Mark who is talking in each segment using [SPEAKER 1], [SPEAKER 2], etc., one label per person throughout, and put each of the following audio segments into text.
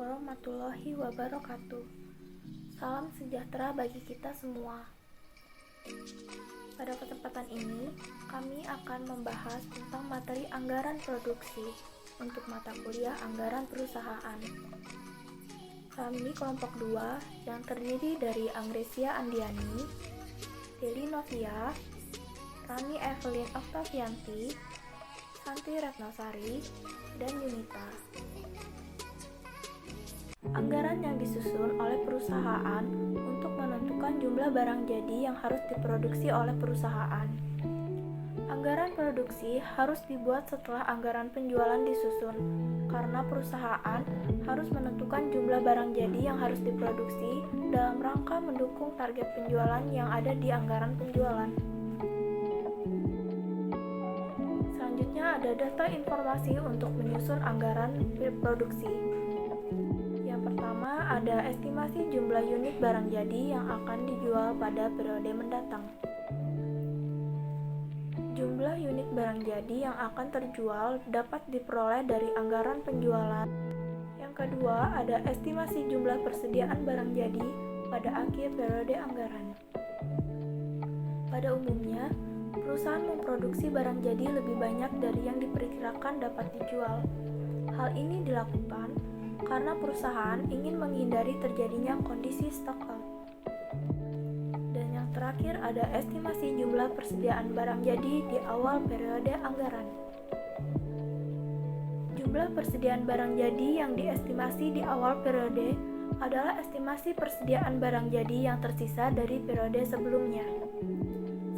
[SPEAKER 1] warahmatullahi wabarakatuh. Salam sejahtera bagi kita semua. Pada kesempatan ini, kami akan membahas tentang materi anggaran produksi untuk mata kuliah anggaran perusahaan. Kami kelompok 2 yang terdiri dari Angresia Andiani, Deli Novia, Rani Evelyn Oktavianti, Santi Retnosari, dan Yunita. Anggaran yang disusun oleh perusahaan untuk menentukan jumlah barang jadi yang harus diproduksi oleh perusahaan. Anggaran produksi harus dibuat setelah anggaran penjualan disusun, karena perusahaan harus menentukan jumlah barang jadi yang harus diproduksi dalam rangka mendukung target penjualan yang ada di anggaran penjualan. Selanjutnya ada data informasi untuk menyusun anggaran produksi. Pertama, ada estimasi jumlah unit barang jadi yang akan dijual pada periode mendatang. Jumlah unit barang jadi yang akan terjual dapat diperoleh dari anggaran penjualan. Yang kedua, ada estimasi jumlah persediaan barang jadi pada akhir periode anggaran. Pada umumnya, perusahaan memproduksi barang jadi lebih banyak dari yang diperkirakan dapat dijual. Hal ini dilakukan karena perusahaan ingin menghindari terjadinya kondisi stock out. Dan yang terakhir ada estimasi jumlah persediaan barang jadi di awal periode anggaran. Jumlah persediaan barang jadi yang diestimasi di awal periode adalah estimasi persediaan barang jadi yang tersisa dari periode sebelumnya.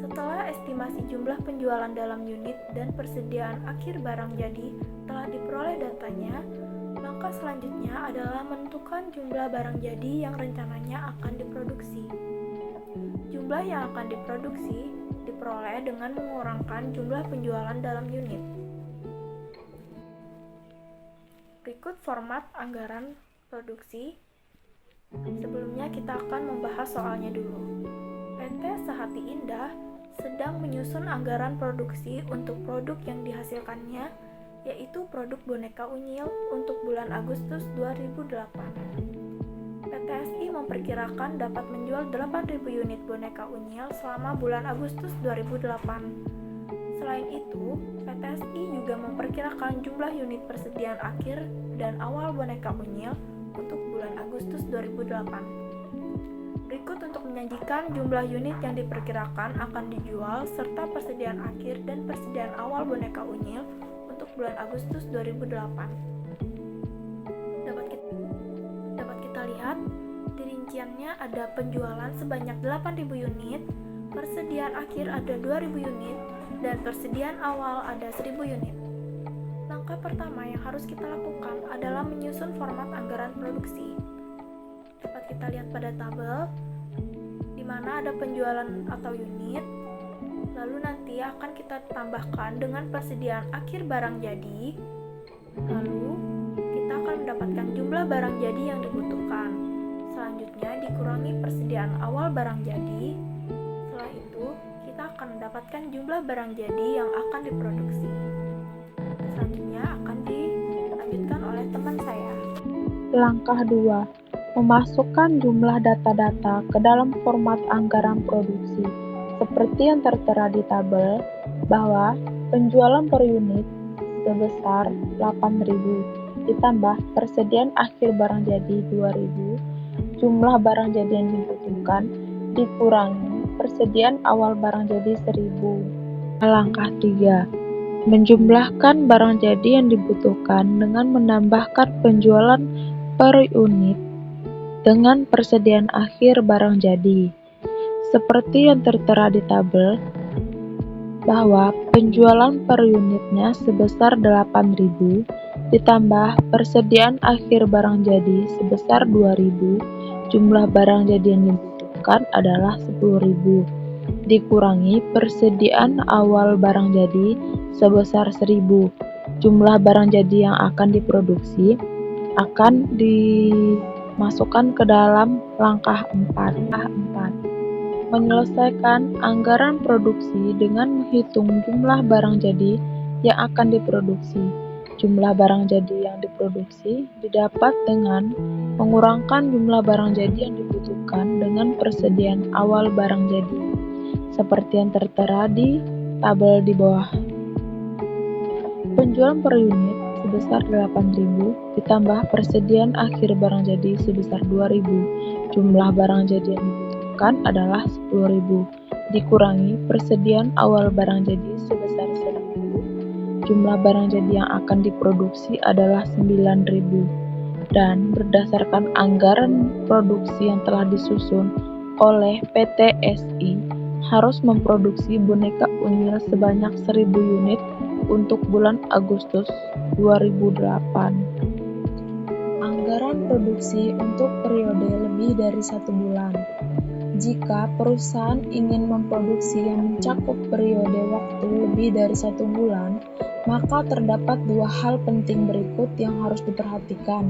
[SPEAKER 1] Setelah estimasi jumlah penjualan dalam unit dan persediaan akhir barang jadi telah diperoleh datanya, langkah selanjutnya adalah menentukan jumlah barang jadi yang rencananya akan diproduksi. Jumlah yang akan diproduksi diperoleh dengan mengurangkan jumlah penjualan dalam unit. Berikut format anggaran produksi. Sebelumnya kita akan membahas soalnya dulu. PT Sehati Indah sedang menyusun anggaran produksi untuk produk yang dihasilkannya, yaitu produk boneka unyil untuk bulan Agustus 2008. PTSI memperkirakan dapat menjual 8.000 unit boneka unyil selama bulan Agustus 2008. Selain itu, PTSI juga memperkirakan jumlah unit persediaan akhir dan awal boneka unyil untuk bulan Agustus 2008. Berikut untuk menyajikan jumlah unit yang diperkirakan akan dijual serta persediaan akhir dan persediaan awal boneka unyil untuk bulan Agustus 2008. Dapat kita lihat, di rinciannya ada penjualan sebanyak 8.000 unit, persediaan akhir ada 2.000 unit, dan persediaan awal ada 1.000 unit. Langkah pertama yang harus kita lakukan adalah menyusun format anggaran produksi. Dapat kita lihat pada tabel, di mana ada penjualan atau unit, lalu nanti akan kita tambahkan dengan persediaan akhir barang jadi, lalu kita akan mendapatkan jumlah barang jadi yang dibutuhkan. Selanjutnya dikurangi persediaan awal barang jadi. Setelah itu, kita akan mendapatkan jumlah barang jadi yang akan diproduksi. Selanjutnya akan dilanjutkan oleh teman saya.
[SPEAKER 2] Langkah 2. Memasukkan jumlah data-data ke dalam format anggaran produksi. Seperti yang tertera di tabel, bahwa penjualan per unit sebesar 8.000 ditambah persediaan akhir barang jadi 2.000, jumlah barang jadi yang dibutuhkan dikurangi persediaan awal barang jadi 1.000. Langkah 3. Menjumlahkan barang jadi yang dibutuhkan dengan menambahkan penjualan per unit dengan persediaan akhir barang jadi. Seperti yang tertera di tabel, bahwa penjualan per unitnya sebesar 8.000 ditambah persediaan akhir barang jadi sebesar 2.000, jumlah barang jadi yang dibutuhkan adalah 10.000, dikurangi persediaan awal barang jadi sebesar 1.000, jumlah barang jadi yang akan diproduksi akan dimasukkan ke dalam langkah 4. Menyelesaikan anggaran produksi dengan menghitung jumlah barang jadi yang akan diproduksi. jumlah barang jadi yang diproduksi didapat dengan mengurangkan jumlah barang jadi yang dibutuhkan dengan persediaan awal barang jadi, seperti yang tertera di tabel di bawah. Penjualan per unit sebesar 8.000 ditambah persediaan akhir barang jadi sebesar 2.000. Jumlah barang jadi yang dibutuhkan adalah 10.000 dikurangi persediaan awal barang jadi sebesar 1.000. Jumlah barang jadi yang akan diproduksi adalah 9.000 dan berdasarkan anggaran produksi yang telah disusun oleh PT SI harus memproduksi boneka unyil sebanyak 1.000 unit untuk bulan Agustus 2008. Anggaran produksi untuk periode lebih dari 1 bulan. Jika perusahaan ingin memproduksi yang mencakup periode waktu lebih dari 1 bulan, maka terdapat 2 hal penting berikut yang harus diperhatikan.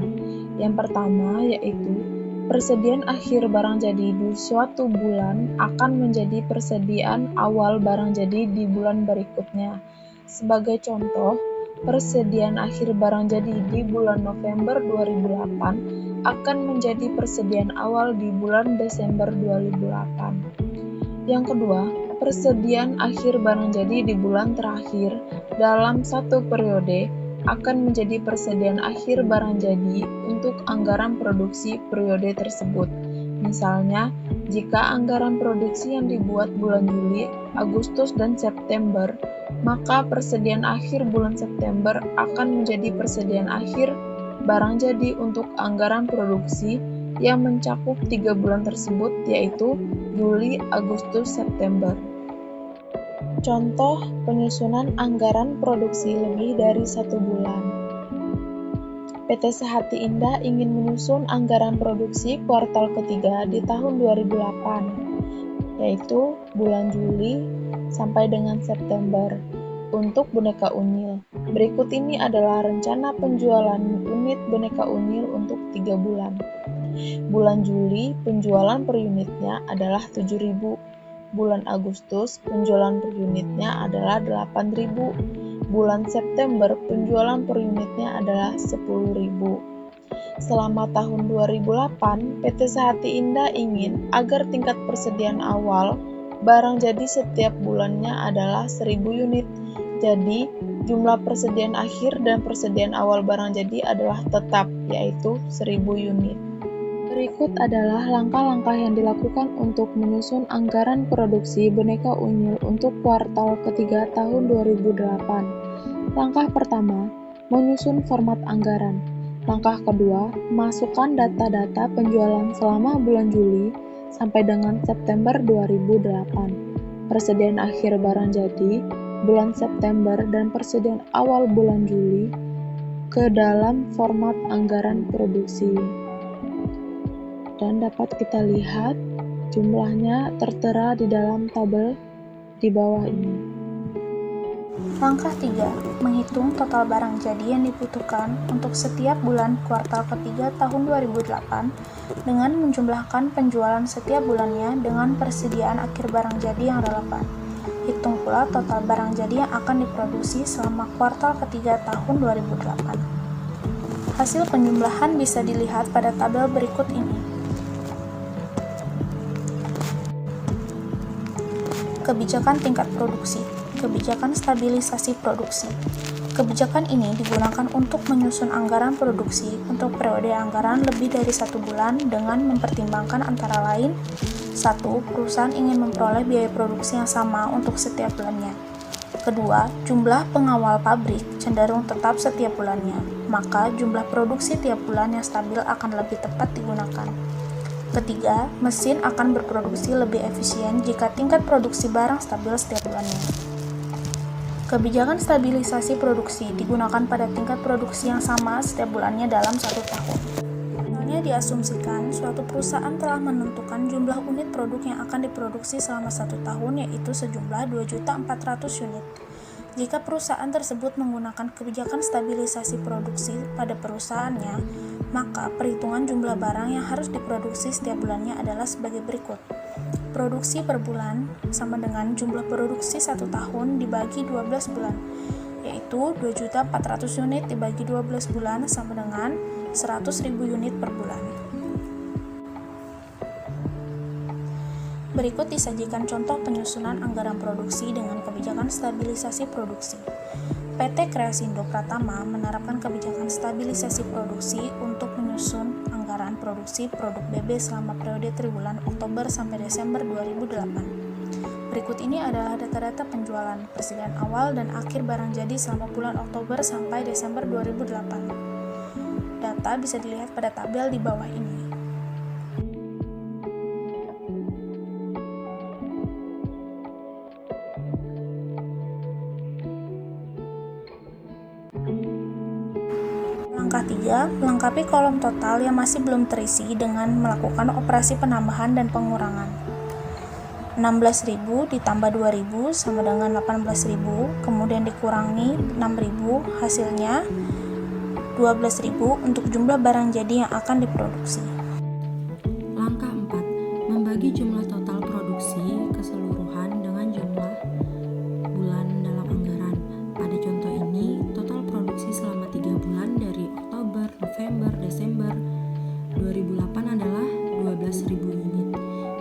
[SPEAKER 2] Yang pertama yaitu persediaan akhir barang jadi di suatu bulan akan menjadi persediaan awal barang jadi di bulan berikutnya. Sebagai contoh, persediaan akhir barang jadi di bulan November 2008 akan menjadi persediaan awal di bulan Desember 2008. Yang kedua, persediaan akhir barang jadi di bulan terakhir dalam satu periode akan menjadi persediaan akhir barang jadi untuk anggaran produksi periode tersebut. Misalnya, jika anggaran produksi yang dibuat bulan Juli, Agustus, dan September, maka persediaan akhir bulan September akan menjadi persediaan akhir barang jadi untuk anggaran produksi yang mencakup 3 bulan tersebut, yaitu Juli, Agustus, September. Contoh penyusunan anggaran produksi lebih dari 1 bulan. PT Sehati Indah ingin menyusun anggaran produksi kuartal ketiga di tahun 2008, yaitu bulan Juli sampai dengan September, untuk boneka unyil. Berikut ini adalah rencana penjualan unit boneka unyil untuk 3 bulan. Bulan Juli, penjualan per unitnya adalah 7.000. Bulan Agustus, penjualan per unitnya adalah 8.000. Bulan September, penjualan per unitnya adalah 10.000. Selama tahun 2008, PT Sehati Indah ingin agar tingkat persediaan awal barang jadi setiap bulannya adalah 1.000 unit. Jadi, jumlah persediaan akhir dan persediaan awal barang jadi adalah tetap, yaitu 1.000 unit. Berikut adalah langkah-langkah yang dilakukan untuk menyusun anggaran produksi boneka unyil untuk kuartal ketiga tahun 2008. Langkah pertama, menyusun format anggaran. Langkah kedua, masukkan data-data penjualan selama bulan Juli sampai dengan September 2008. Persediaan akhir barang jadi bulan September dan persediaan awal bulan Juli ke dalam format anggaran produksi. Dan dapat kita lihat jumlahnya tertera di dalam tabel di bawah ini.
[SPEAKER 1] Langkah 3. Menghitung total barang jadi yang dibutuhkan untuk setiap bulan kuartal ketiga tahun 2008 dengan menjumlahkan penjualan setiap bulannya dengan persediaan akhir barang jadi yang relevan. Hitung pula total barang jadi yang akan diproduksi selama kuartal ketiga tahun 2008. Hasil penjumlahan bisa dilihat pada tabel berikut ini. Kebijakan tingkat produksi, kebijakan stabilisasi produksi. Kebijakan ini digunakan untuk menyusun anggaran produksi untuk periode anggaran lebih dari 1 bulan dengan mempertimbangkan antara lain: 1. Perusahaan ingin memperoleh biaya produksi yang sama untuk setiap bulannya. Kedua, jumlah pengawal pabrik cenderung tetap setiap bulannya, maka jumlah produksi tiap bulan yang stabil akan lebih tepat digunakan. Ketiga, mesin akan berproduksi lebih efisien jika tingkat produksi barang stabil setiap bulannya. Kebijakan stabilisasi produksi digunakan pada tingkat produksi yang sama setiap bulannya dalam 1 tahun. Misalnya diasumsikan suatu perusahaan telah menentukan jumlah unit produk yang akan diproduksi selama 1 tahun, yaitu sejumlah 2.400.000 unit. Jika perusahaan tersebut menggunakan kebijakan stabilisasi produksi pada perusahaannya, maka perhitungan jumlah barang yang harus diproduksi setiap bulannya adalah sebagai berikut. Produksi per bulan sama dengan jumlah produksi 1 tahun dibagi 12 bulan,
[SPEAKER 3] yaitu 2.400.000 unit dibagi 12 bulan sama dengan 100.000 unit per bulan. Berikut disajikan contoh penyusunan anggaran produksi dengan kebijakan stabilisasi produksi. PT Kreasindo Pratama menerapkan kebijakan stabilisasi produksi untuk menyusun anggaran produksi produk BB selama periode triwulan Oktober sampai Desember 2008. Berikut ini adalah data-data penjualan, persediaan awal dan akhir barang jadi selama bulan Oktober sampai Desember 2008. Data bisa dilihat pada tabel di bawah ini. Langkah 3, melengkapi kolom total yang masih belum terisi dengan melakukan operasi penambahan dan pengurangan. 16.000 ditambah 2.000 sama dengan 18.000, kemudian dikurangi 6.000, hasilnya 12.000 untuk jumlah barang jadi yang akan diproduksi.
[SPEAKER 4] Langkah 4, membagi jumlah total produksi keseluruhan dengan jumlah bulan dalam anggaran. Pada contoh ini, total produksi selama 3 bulan dari Oktober, November, Desember 2008 adalah 12.000 unit.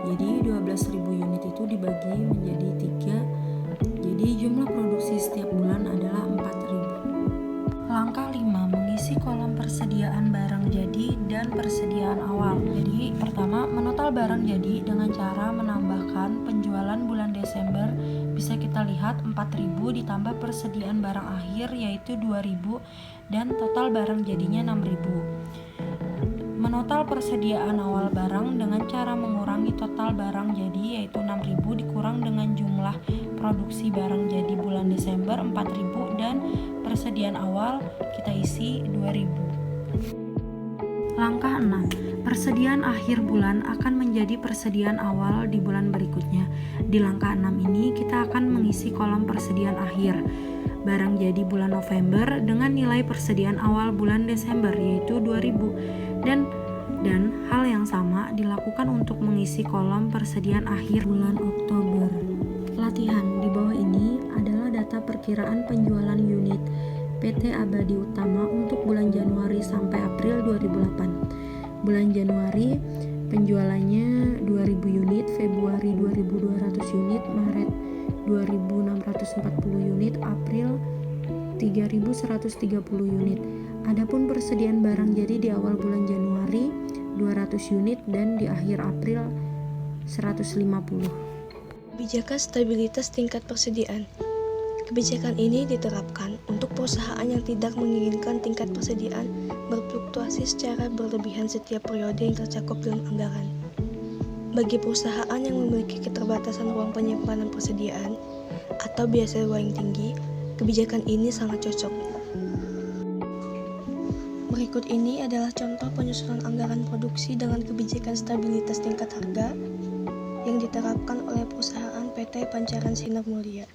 [SPEAKER 4] Jadi 12.000 unit itu dibagi menjadi 3. Jadi jumlah produksi setiap bulan adalah 4.000. Langkah 5, mengisi kolom persediaan barang jadi dan persediaan awal. Jadi pertama, menotal barang jadi dengan cara menambahkan penjualan bulan Desember. Bisa kita lihat 4.000 ditambah persediaan barang akhir yaitu 2.000 dan total barang jadinya 6.000. Menotal persediaan awal barang dengan cara mengurangi total barang jadi yaitu 6.000 dikurang dengan jumlah produksi barang jadi bulan Desember 4.000 dan persediaan awal kita isi 2.000. Langkah 6, persediaan akhir bulan akan menjadi persediaan awal di bulan berikutnya. Di langkah 6 ini kita akan mengisi kolom persediaan akhir barang jadi bulan November dengan nilai persediaan awal bulan Desember yaitu 2.000 dan hal yang sama dilakukan untuk mengisi kolom persediaan akhir bulan Oktober. Latihan di bawah ini adalah data perkiraan penjualan unit PT Abadi Utama untuk bulan Januari sampai April 2008. Bulan Januari penjualannya 2.000 unit, Februari 2.200 unit, Maret 2.640 unit, April 3.130 unit. Adapun persediaan barang jadi di awal bulan Januari 200 unit dan di akhir April 150.
[SPEAKER 5] Kebijakan stabilitas tingkat persediaan. Kebijakan ini diterapkan untuk perusahaan yang tidak menginginkan tingkat persediaan berfluktuasi secara berlebihan setiap periode yang tercakup dalam anggaran. Bagi perusahaan yang memiliki keterbatasan ruang penyimpanan persediaan atau biaya sewa yang tinggi, kebijakan ini sangat cocok. Berikut ini adalah contoh penyusunan anggaran produksi dengan kebijakan stabilitas tingkat harga yang diterapkan oleh perusahaan PT Pancaran Sinar Mulia.